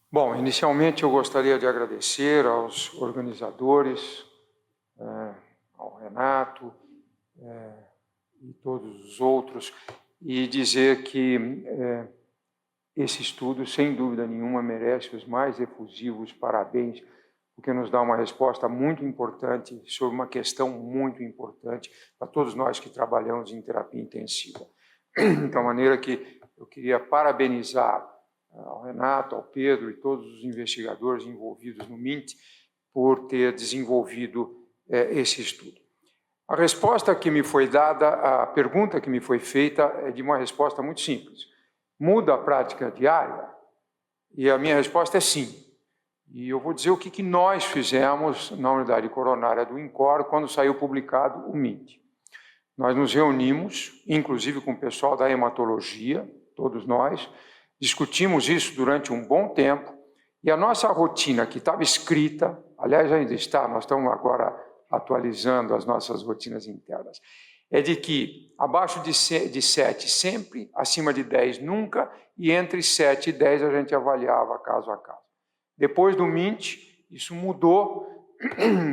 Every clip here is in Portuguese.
Bom, inicialmente eu gostaria de agradecer aos organizadores, ao Renato e todos os outros, e dizer que esse estudo, sem dúvida nenhuma, merece os mais efusivos parabéns, porque nos dá uma resposta muito importante sobre uma questão muito importante para todos nós que trabalhamos em terapia intensiva. De tal maneira que eu queria parabenizar ao Renato, ao Pedro e todos os investigadores envolvidos no MINT por ter desenvolvido esse estudo. A resposta que me foi dada, a pergunta que me foi feita é de uma resposta muito simples. Muda a prática diária? E a minha resposta é sim. E eu vou dizer o que nós fizemos na unidade coronária do INCOR quando saiu publicado o MINT. Nós nos reunimos, inclusive com o pessoal da hematologia, todos nós, discutimos isso durante um bom tempo, e a nossa rotina que estava escrita, aliás ainda está, nós estamos agora atualizando as nossas rotinas internas, é de que abaixo de 7 sempre, acima de 10 nunca, e entre 7 e 10 a gente avaliava caso a caso. Depois do MINT, isso mudou,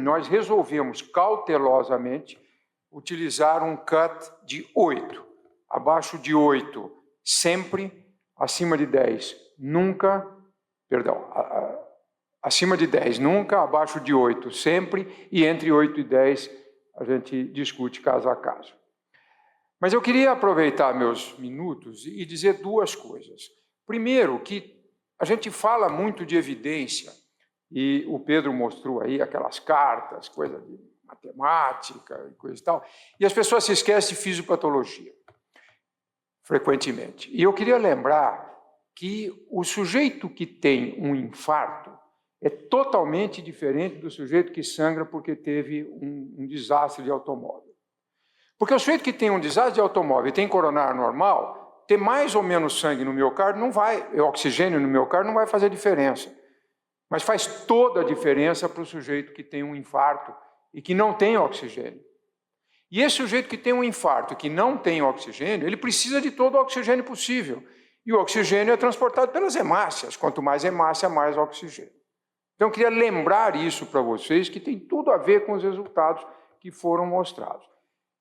nós resolvemos cautelosamente utilizar um cut de 8. Abaixo de 8, sempre, acima de 10, nunca, perdão, acima de 10, nunca, abaixo de 8, sempre, e entre 8 e 10, a gente discute caso a caso. Mas eu queria aproveitar meus minutos e dizer duas coisas. Primeiro, que a gente fala muito de evidência, e o Pedro mostrou aí aquelas cartas, coisa de matemática e coisa e tal, e as pessoas se esquecem de fisiopatologia, frequentemente. E eu queria lembrar que o sujeito que tem um infarto é totalmente diferente do sujeito que sangra porque teve um desastre de automóvel. Porque o sujeito que tem um desastre de automóvel e tem coronária normal, ter mais ou menos sangue no miocárdio não vai, oxigênio no miocárdio não vai fazer diferença. Mas faz toda a diferença para o sujeito que tem um infarto e que não tem oxigênio. E esse sujeito que tem um infarto, que não tem oxigênio, ele precisa de todo o oxigênio possível. E o oxigênio é transportado pelas hemácias. Quanto mais hemácia, mais oxigênio. Então, eu queria lembrar isso para vocês, que tem tudo a ver com os resultados que foram mostrados.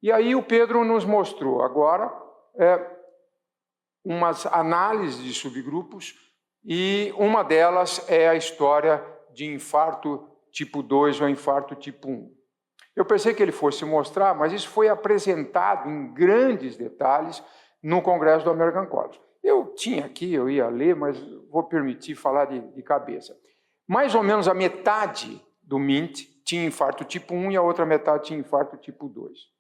E aí o Pedro nos mostrou agora umas análises de subgrupos, e uma delas é a história de infarto tipo 2 ou infarto tipo 1. Eu pensei que ele fosse mostrar, mas isso foi apresentado em grandes detalhes no Congresso do American College. Eu tinha aqui, eu ia ler, mas vou permitir falar de cabeça. Mais ou menos a metade do MINT tinha infarto tipo 1 e a outra metade tinha infarto tipo 2.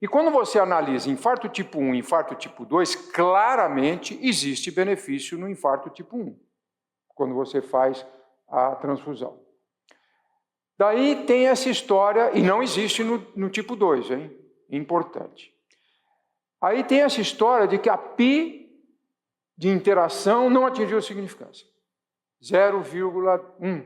E quando você analisa infarto tipo 1 e infarto tipo 2, claramente existe benefício no infarto tipo 1, quando você faz a transfusão. Daí tem essa história, e não existe no tipo 2, hein? Importante. Aí tem essa história de que a π de interação não atingiu significância. 0,1.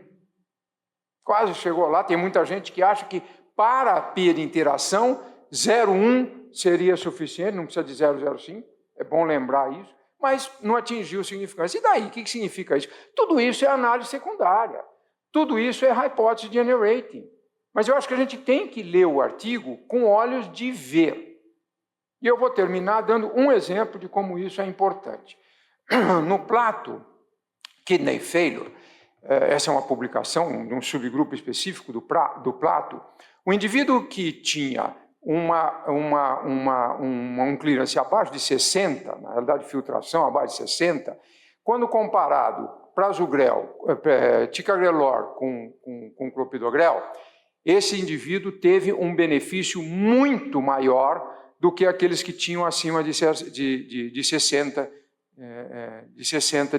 Quase chegou lá. Tem muita gente que acha que para a π de interação, 0,1 seria suficiente, não precisa de 0,05. É bom lembrar isso. Mas não atingiu significância. E daí? O que significa isso? Tudo isso é análise secundária. Tudo isso é hypothesis generating. Mas eu acho que a gente tem que ler o artigo com olhos de ver. E eu vou terminar dando um exemplo de como isso é importante. No Plato, Kidney Failure, essa é uma publicação de um subgrupo específico do Plato, o indivíduo que tinha um clearance abaixo de 60, na realidade filtração abaixo de 60, quando comparado prasugrel, ticagrelor com clopidogrel, esse indivíduo teve um benefício muito maior do que aqueles que tinham acima de 60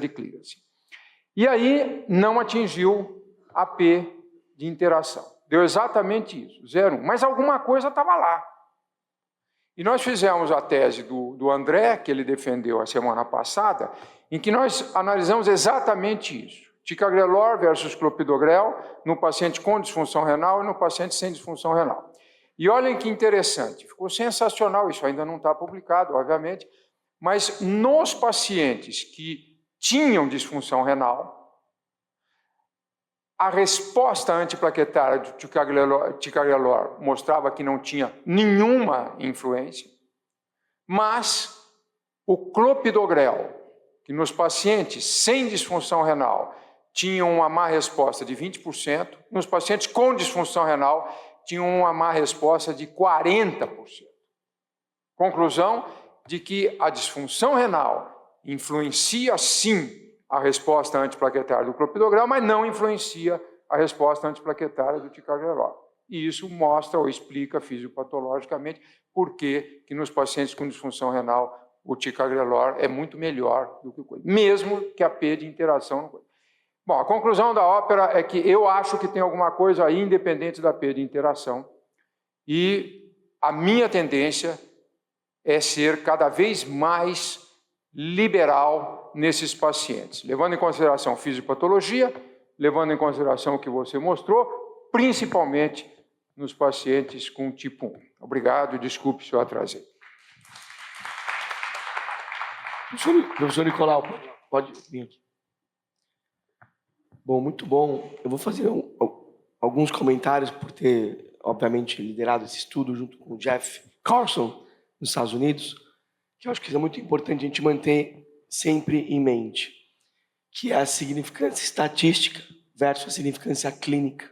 de clearance. E aí não atingiu a P de interação. Deu exatamente isso, 0,1. Mas alguma coisa estava lá. E nós fizemos a tese do André, que ele defendeu a semana passada, em que nós analisamos exatamente isso. Ticagrelor versus clopidogrel no paciente com disfunção renal e no paciente sem disfunção renal. E olhem que interessante, ficou sensacional, isso ainda não está publicado, obviamente, mas nos pacientes que tinham disfunção renal, A resposta antiplaquetária do ticagrelor mostrava que não tinha nenhuma influência, mas o clopidogrel, que nos pacientes sem disfunção renal tinham uma má resposta de 20%, nos pacientes com disfunção renal tinham uma má resposta de 40%. Conclusão de que a disfunção renal influencia sim a resposta antiplaquetária do clopidogrel, mas não influencia a resposta antiplaquetária do ticagrelor. E isso mostra ou explica fisiopatologicamente por que nos pacientes com disfunção renal o ticagrelor é muito melhor do que o coisa, mesmo que a P de interação não coisa. Bom, a conclusão da ópera é que eu acho que tem alguma coisa aí independente da P de interação e a minha tendência é ser cada vez mais liberal nesses pacientes, levando em consideração fisiopatologia, levando em consideração o que você mostrou, principalmente nos pacientes com tipo 1. Obrigado, desculpe se eu atrasei. Professor Nicolau, pode vir aqui. Bom, muito bom. Eu vou fazer alguns comentários por ter, obviamente, liderado esse estudo junto com o Jeff Carson, nos Estados Unidos, que eu acho que é muito importante a gente manter sempre em mente, que é a significância estatística versus a significância clínica.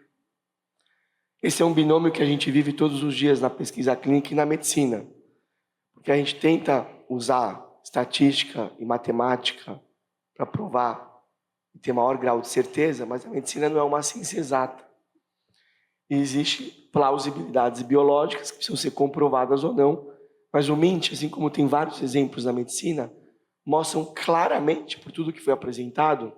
Esse é um binômio que a gente vive todos os dias na pesquisa clínica e na medicina, porque a gente tenta usar estatística e matemática para provar e ter maior grau de certeza, mas a medicina não é uma ciência exata. E existem plausibilidades biológicas que precisam ser comprovadas ou não, mas o MINT, assim como tem vários exemplos na medicina, mostram claramente, por tudo que foi apresentado,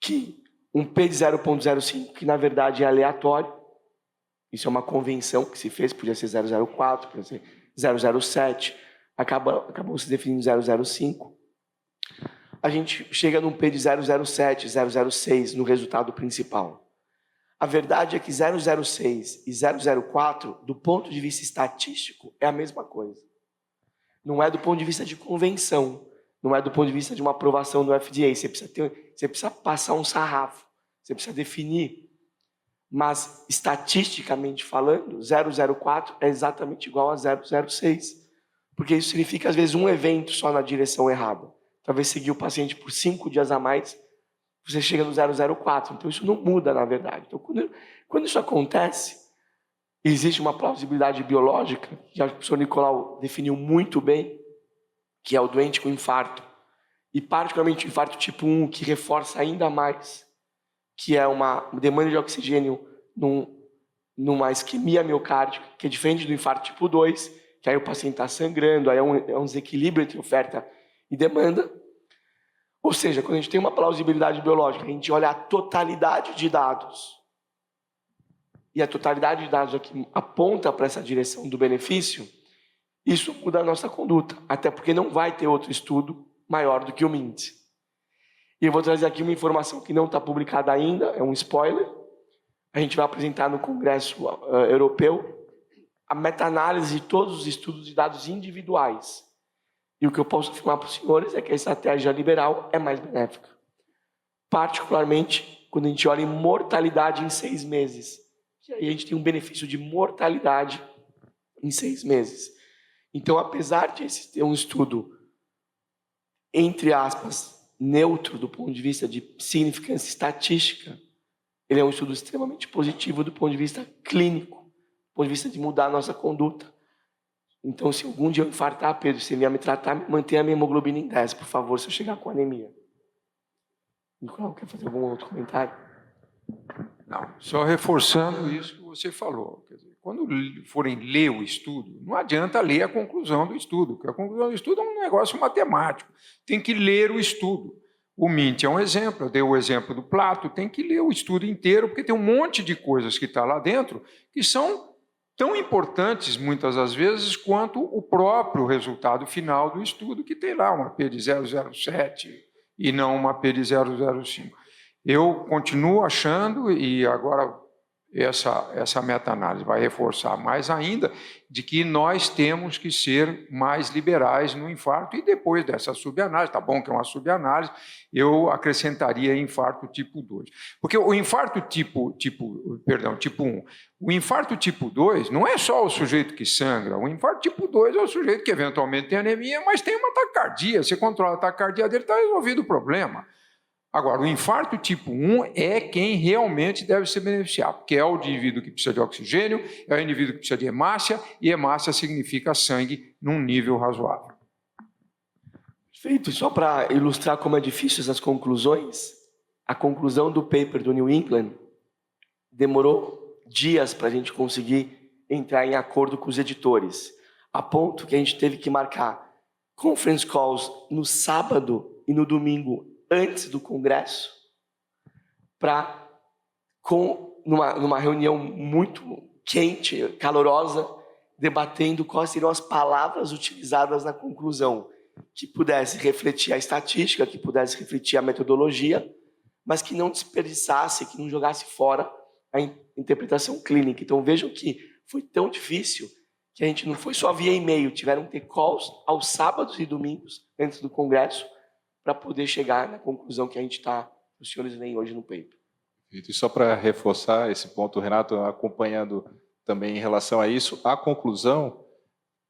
que um P de 0,05, que na verdade é aleatório, isso é uma convenção que se fez, podia ser 0,04, podia ser 0,07, acabou se definindo 0,05. A gente chega num P de 0,07, 0,06 no resultado principal. A verdade é que 0,06 e 0,04, do ponto de vista estatístico, é a mesma coisa. Não é do ponto de vista de convenção, não é do ponto de vista de uma aprovação do FDA. Você precisa passar um sarrafo, você precisa definir. Mas, estatisticamente falando, 0,04 é exatamente igual a 0,06. Porque isso significa, às vezes, um evento só na direção errada. Talvez seguir o paciente por 5 dias a mais, você chega no 0,04. Então, isso não muda, na verdade. Então, quando isso acontece, existe uma plausibilidade biológica, que o professor Nicolau definiu muito bem, que é o doente com infarto. E, particularmente, o infarto tipo 1, que reforça ainda mais, que é uma demanda de oxigênio numa isquemia miocárdica, que é diferente do infarto tipo 2, que aí o paciente está sangrando, aí é um desequilíbrio entre oferta e demanda. Ou seja, quando a gente tem uma plausibilidade biológica, a gente olha a totalidade de dados, e a totalidade de dados aqui aponta para essa direção do benefício, isso muda a nossa conduta, até porque não vai ter outro estudo maior do que o MINT. E eu vou trazer aqui uma informação que não está publicada ainda, é um spoiler. A gente vai apresentar no Congresso Europeu a meta-análise de todos os estudos de dados individuais. E o que eu posso afirmar para os senhores é que a estratégia liberal é mais benéfica. Particularmente quando a gente olha em mortalidade em 6 meses. E aí a gente tem um benefício de mortalidade em 6 meses. Então, apesar de esse ter um estudo, entre aspas, neutro do ponto de vista de significância estatística, ele é um estudo extremamente positivo do ponto de vista clínico, do ponto de vista de mudar a nossa conduta. Então, se algum dia eu infartar, Pedro, você vier me tratar, mantenha a minha hemoglobina em 10, por favor, se eu chegar com anemia. Nicolau, quer fazer algum outro comentário? Não, só reforçando isso que você falou. Quer dizer, quando forem ler o estudo, não adianta ler a conclusão do estudo, porque a conclusão do estudo é um negócio matemático. Tem que ler o estudo. O MINT é um exemplo, eu dei o exemplo do Plato, tem que ler o estudo inteiro, porque tem um monte de coisas que está lá dentro que são tão importantes, muitas das vezes, quanto o próprio resultado final do estudo, que tem lá uma P de 0,07 e não uma P de 0,05. Eu continuo achando, e agora essa meta-análise, vai reforçar mais ainda de que nós temos que ser mais liberais no infarto, e depois dessa subanálise, tá bom que é uma subanálise, eu acrescentaria infarto tipo 2. Porque o infarto tipo 1, o infarto tipo 2 não é só o sujeito que sangra, o infarto tipo 2 é o sujeito que eventualmente tem anemia, mas tem uma taquicardia, você controla a taquicardia dele, está resolvido o problema. Agora, o infarto tipo 1 é quem realmente deve se beneficiar, porque é o indivíduo que precisa de oxigênio, é o indivíduo que precisa de hemácia, e hemácia significa sangue num nível razoável. Perfeito. E só para ilustrar como é difícil essas conclusões, a conclusão do paper do New England demorou dias para a gente conseguir entrar em acordo com os editores, a ponto que a gente teve que marcar conference calls no sábado e no domingo antes do congresso, para, numa reunião muito quente, calorosa, debatendo quais seriam as palavras utilizadas na conclusão, que pudesse refletir a estatística, que pudesse refletir a metodologia, mas que não desperdiçasse, que não jogasse fora a interpretação clínica. Então vejam que foi tão difícil que a gente não foi só via e-mail, tiveram que ter calls aos sábados e domingos antes do congresso, para poder chegar na conclusão que os senhores leem hoje no paper. E só para reforçar esse ponto, Renato, acompanhando também em relação a isso, a conclusão,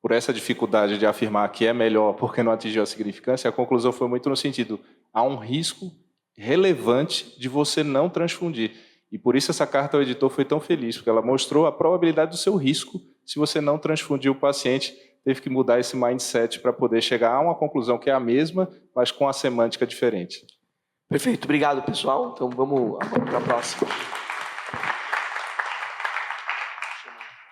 por essa dificuldade de afirmar que é melhor porque não atingiu a significância, a conclusão foi muito no sentido, há um risco relevante de você não transfundir. E por isso essa carta ao editor foi tão feliz, porque ela mostrou a probabilidade do seu risco se você não transfundir o paciente. Teve que mudar esse mindset para poder chegar a uma conclusão que é a mesma, mas com a semântica diferente. Perfeito, obrigado, pessoal. Então vamos para a próxima.